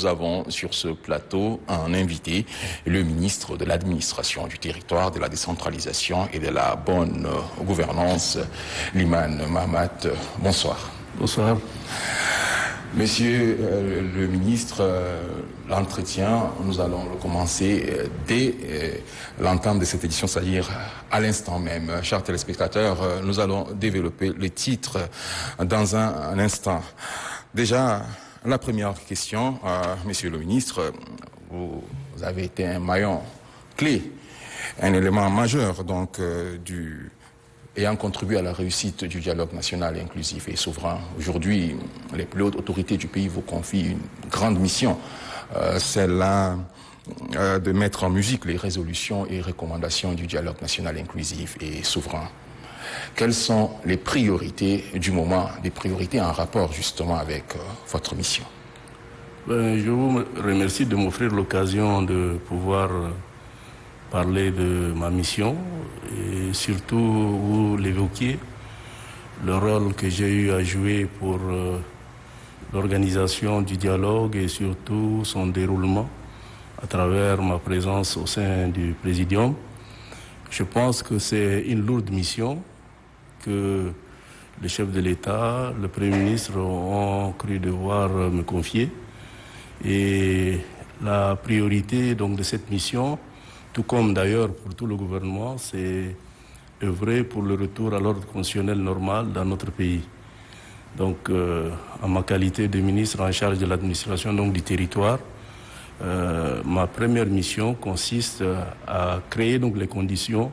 Nous avons sur ce plateau un invité, le ministre de l'Administration du territoire, de la décentralisation et de la bonne gouvernance, Liman Mahamat. Bonsoir. Bonsoir. Monsieur le ministre, l'entretien, nous allons le commencer dès l'entame de cette édition, c'est-à-dire à l'instant même. Chers téléspectateurs, nous allons développer les titres dans un instant. Déjà, la première question, monsieur le ministre, vous avez été un maillon clé, un élément majeur donc ayant contribué à la réussite du dialogue national inclusif et souverain. Aujourd'hui, les plus hautes autorités du pays vous confient une grande mission, celle-là de mettre en musique les résolutions et recommandations du dialogue national inclusif et souverain. Quelles sont les priorités du moment, des priorités en rapport justement avec votre mission? Je vous remercie de m'offrir l'occasion de pouvoir parler de ma mission et surtout vous l'évoquiez, le rôle que j'ai eu à jouer pour l'organisation du dialogue et surtout son déroulement à travers ma présence au sein du Présidium. Je pense que c'est une lourde mission que le chef de l'État, le Premier ministre ont cru devoir me confier. Et la priorité donc, de cette mission, tout comme d'ailleurs pour tout le gouvernement, c'est œuvrer pour le retour à l'ordre constitutionnel normal dans notre pays. Donc, en ma qualité de ministre en charge de l'administration du territoire, ma première mission consiste à créer donc, les conditions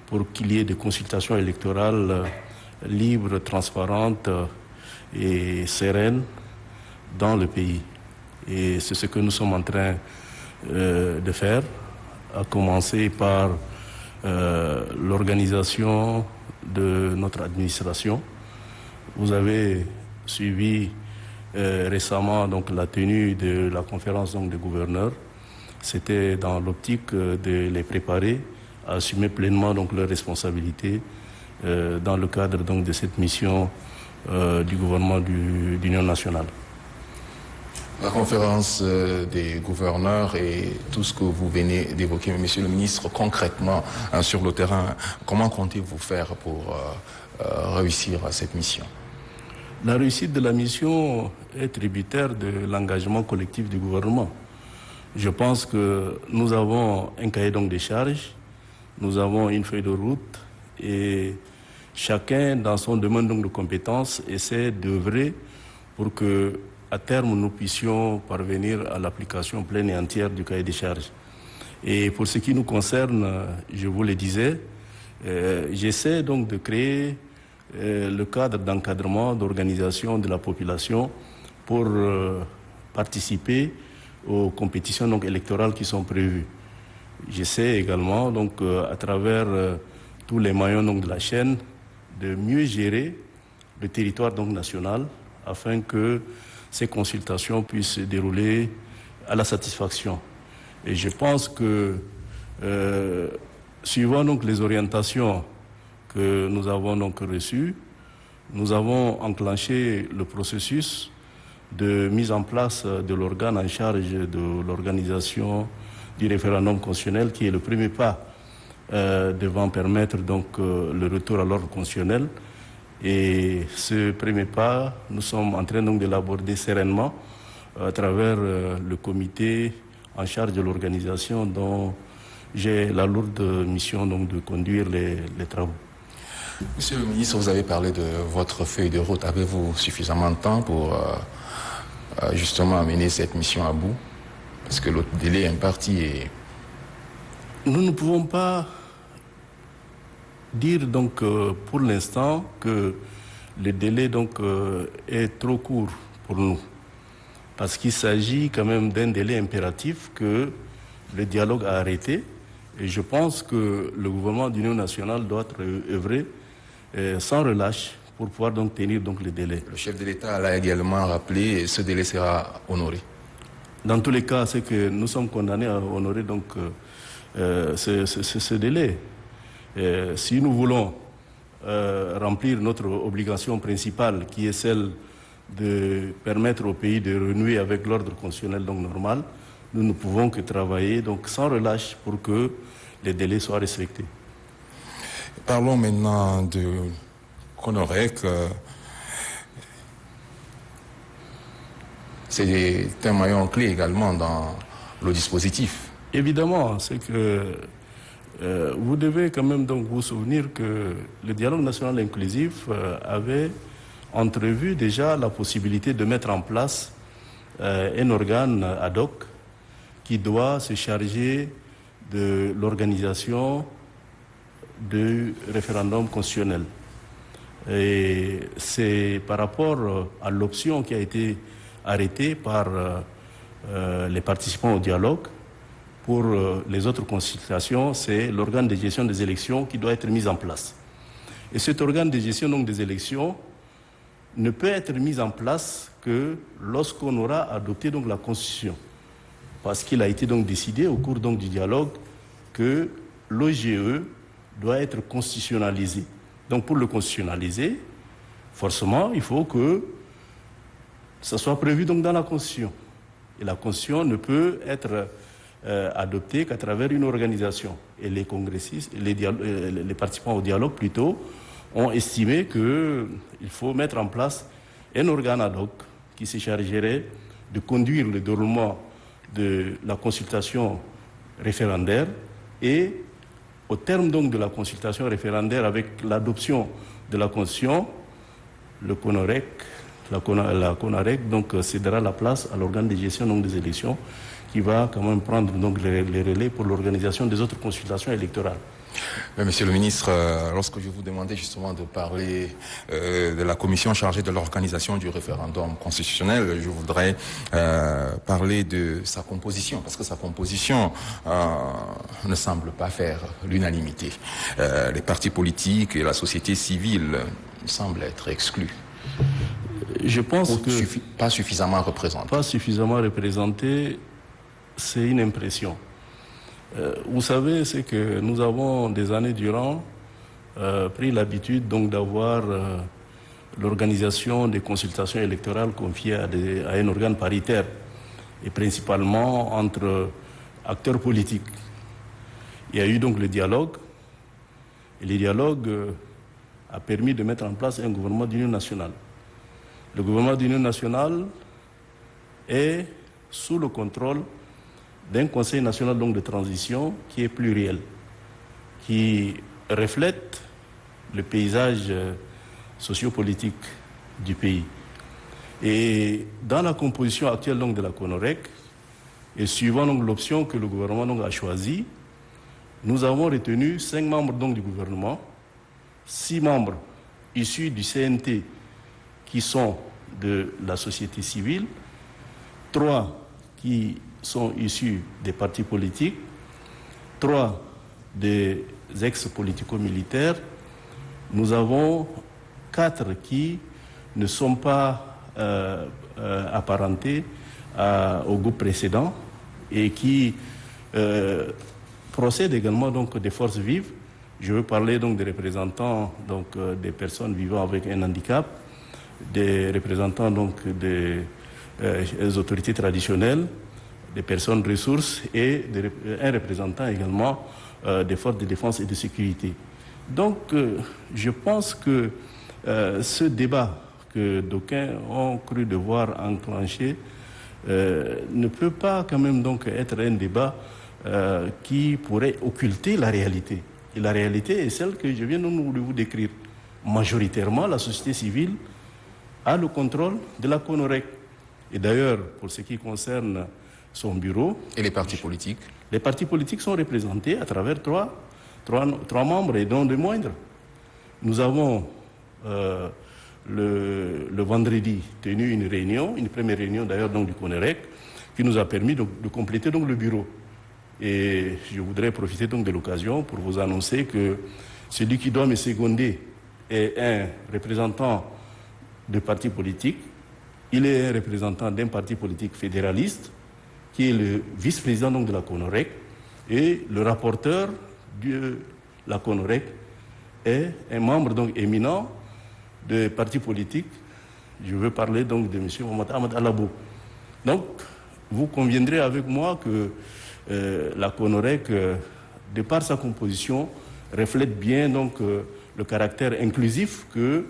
pour qu'il y ait des consultations électorales libres, transparentes et sereines dans le pays. Et c'est ce que nous sommes en train de faire, à commencer par l'organisation de notre administration. Vous avez suivi récemment donc, la tenue de la conférence donc, des gouverneurs. C'était dans l'optique de les préparer à assumer pleinement donc, leurs responsabilités dans le cadre donc, de cette mission du gouvernement d'Union nationale. La conférence des gouverneurs et tout ce que vous venez d'évoquer, monsieur le ministre, concrètement sur le terrain, comment comptez-vous faire pour réussir cette mission? La réussite de la mission est tributaire de l'engagement collectif du gouvernement. Je pense que nous avons un cahier donc des charges, nous avons une feuille de route et chacun dans son domaine donc de compétences essaie d'œuvrer pour que à terme, nous puissions parvenir à l'application pleine et entière du cahier des charges. Et pour ce qui nous concerne, je vous le disais, j'essaie donc de créer le cadre d'encadrement, d'organisation de la population pour participer aux compétitions donc, électorales qui sont prévues. J'essaie également, donc, à travers tous les maillons donc, de la chaîne, de mieux gérer le territoire donc, national afin que ces consultations puissent se dérouler à la satisfaction. Et je pense que, suivant donc les orientations que nous avons donc reçues, nous avons enclenché le processus de mise en place de l'organe en charge de l'organisation du référendum constitutionnel, qui est le premier pas devant permettre donc le retour à l'ordre constitutionnel. Et ce premier pas, nous sommes en train donc de l'aborder sereinement à travers le comité en charge de l'organisation dont j'ai la lourde mission donc de conduire les travaux. Monsieur le ministre, vous avez parlé de votre feuille de route. Avez-vous suffisamment de temps pour justement amener cette mission à bout? Parce que le délai imparti est... Nous ne pouvons pas dire donc pour l'instant que le délai donc est trop court pour nous, parce qu'il s'agit quand même d'un délai impératif que le dialogue a arrêté, et je pense que le gouvernement d'Union nationale doit œuvrer sans relâche pour pouvoir donc tenir donc le délai. Le chef de l'État l'a également rappelé, et ce délai sera honoré. Dans tous les cas, c'est que nous sommes condamnés à honorer donc ce délai. Si nous voulons remplir notre obligation principale, qui est celle de permettre au pays de renouer avec l'ordre constitutionnel donc normal, nous ne pouvons que travailler donc sans relâche pour que les délais soient respectés. Parlons maintenant de Conorec. C'est un maillon clé également dans le dispositif. Évidemment, c'est que vous devez quand même donc vous souvenir que le dialogue national inclusif avait entrevu déjà la possibilité de mettre en place un organe ad hoc qui doit se charger de l'organisation du référendum constitutionnel. Et c'est par rapport à l'option qui a été arrêtée par les participants au dialogue. Pour les autres consultations, c'est l'organe de gestion des élections qui doit être mis en place. Et cet organe de gestion donc, des élections ne peut être mis en place que lorsqu'on aura adopté donc, la Constitution. Parce qu'il a été donc décidé au cours donc, du dialogue que l'OGE doit être constitutionnalisé. Donc pour le constitutionnaliser, forcément, il faut que ça soit prévu donc, dans la Constitution. Et la Constitution ne peut être adoptée qu'à travers une organisation. Et les congressistes, les participants au dialogue plutôt, ont estimé qu'il faut mettre en place un organe ad hoc qui se chargerait de conduire le déroulement de la consultation référendaire et au terme donc de la consultation référendaire avec l'adoption de la Constitution, le CONOREC, la CONAREC donc cédera la place à l'organe de gestion donc, des élections qui va quand même prendre donc, les relais pour l'organisation des autres consultations électorales. Monsieur le ministre, lorsque je vous demandais justement de parler de la commission chargée de l'organisation du référendum constitutionnel, je voudrais parler de sa composition, parce que sa composition ne semble pas faire l'unanimité. Les partis politiques et la société civile semblent être exclus. Je pense que pas suffisamment représentés. Pas suffisamment représentés, c'est une impression. Vous savez, c'est que nous avons des années durant pris l'habitude donc d'avoir l'organisation des consultations électorales confiées à un organe paritaire et principalement entre acteurs politiques. Il y a eu donc le dialogue et le dialogue a permis de mettre en place un gouvernement d'union nationale. Le gouvernement d'union nationale est sous le contrôle d'un Conseil national donc, de transition qui est pluriel, qui reflète le paysage sociopolitique du pays. Et dans la composition actuelle donc, de la CONOREC, et suivant donc, l'option que le gouvernement donc, a choisie, nous avons retenu 5 membres donc, du gouvernement, 6 membres issus du CNT qui sont de la société civile, 3 qui sont issus des partis politiques, 3 des ex-politico-militaires. Nous avons 4 qui ne sont pas apparentés au groupe précédent et qui procèdent également donc, des forces vives. Je veux parler donc des représentants donc, des personnes vivant avec un handicap, des représentants donc, des autorités traditionnelles, des personnes ressources et un représentant également des forces de défense et de sécurité. Donc, je pense que ce débat que d'aucuns ont cru devoir enclencher ne peut pas quand même donc être un débat qui pourrait occulter la réalité. Et la réalité est celle que je viens de vous décrire. Majoritairement, la société civile a le contrôle de la CONOREC. Et d'ailleurs, pour ce qui concerne son bureau... Et les partis politiques? Les partis politiques sont représentés à travers trois membres et dont de moindres. Nous avons le vendredi tenu une réunion, une première réunion d'ailleurs donc, du CONOREC, qui nous a permis de compléter donc, le bureau. Et je voudrais profiter donc de l'occasion pour vous annoncer que celui qui doit me seconder est un représentant de parti politique. Il est un représentant d'un parti politique fédéraliste, qui est le vice-président donc, de la CONOREC, et le rapporteur de la CONOREC est un membre donc éminent de parti politique Je veux parler donc de M. Mohamed Ahmed Alabo. Donc, vous conviendrez avec moi que la CONOREC, de par sa composition, reflète bien donc, le caractère inclusif que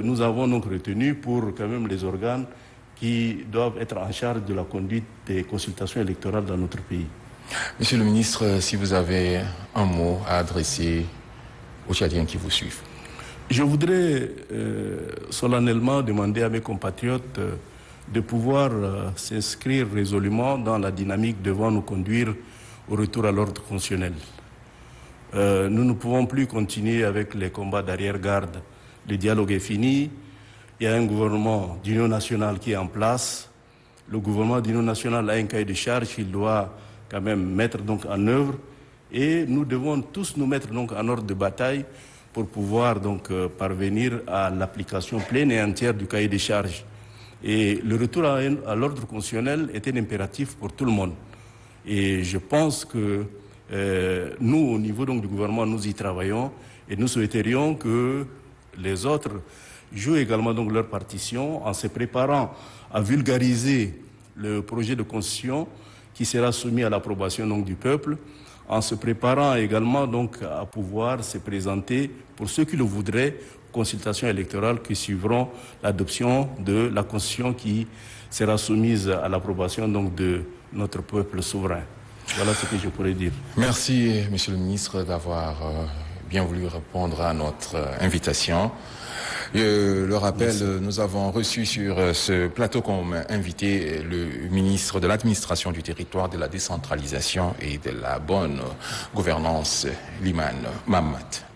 nous avons donc retenu pour quand même les organes qui doivent être en charge de la conduite des consultations électorales dans notre pays. Monsieur le ministre, si vous avez un mot à adresser aux Tchadiens qui vous suivent. Je voudrais solennellement demander à mes compatriotes de pouvoir s'inscrire résolument dans la dynamique devant nous conduire au retour à l'ordre constitutionnel. Nous ne pouvons plus continuer avec les combats d'arrière-garde. Le dialogue est fini. Il y a un gouvernement d'union nationale qui est en place. Le gouvernement d'union nationale a un cahier de charge qu'il doit quand même mettre donc en œuvre. Et nous devons tous nous mettre donc en ordre de bataille pour pouvoir donc parvenir à l'application pleine et entière du cahier des charges. Et le retour à l'ordre constitutionnel est un impératif pour tout le monde. Et je pense que nous, au niveau donc du gouvernement, nous y travaillons et nous souhaiterions que les autres jouent également donc leur partition en se préparant à vulgariser le projet de constitution qui sera soumis à l'approbation donc du peuple, en se préparant également donc à pouvoir se présenter, pour ceux qui le voudraient, aux consultations électorales qui suivront l'adoption de la Constitution qui sera soumise à l'approbation donc de notre peuple souverain. Voilà ce que je pourrais dire. Merci, Monsieur le ministre, d'avoir bien voulu répondre à notre invitation. Le rappel, nous avons reçu sur ce plateau comme invité le ministre de l'Administration du territoire, de la décentralisation et de la bonne gouvernance, Liman Mamad.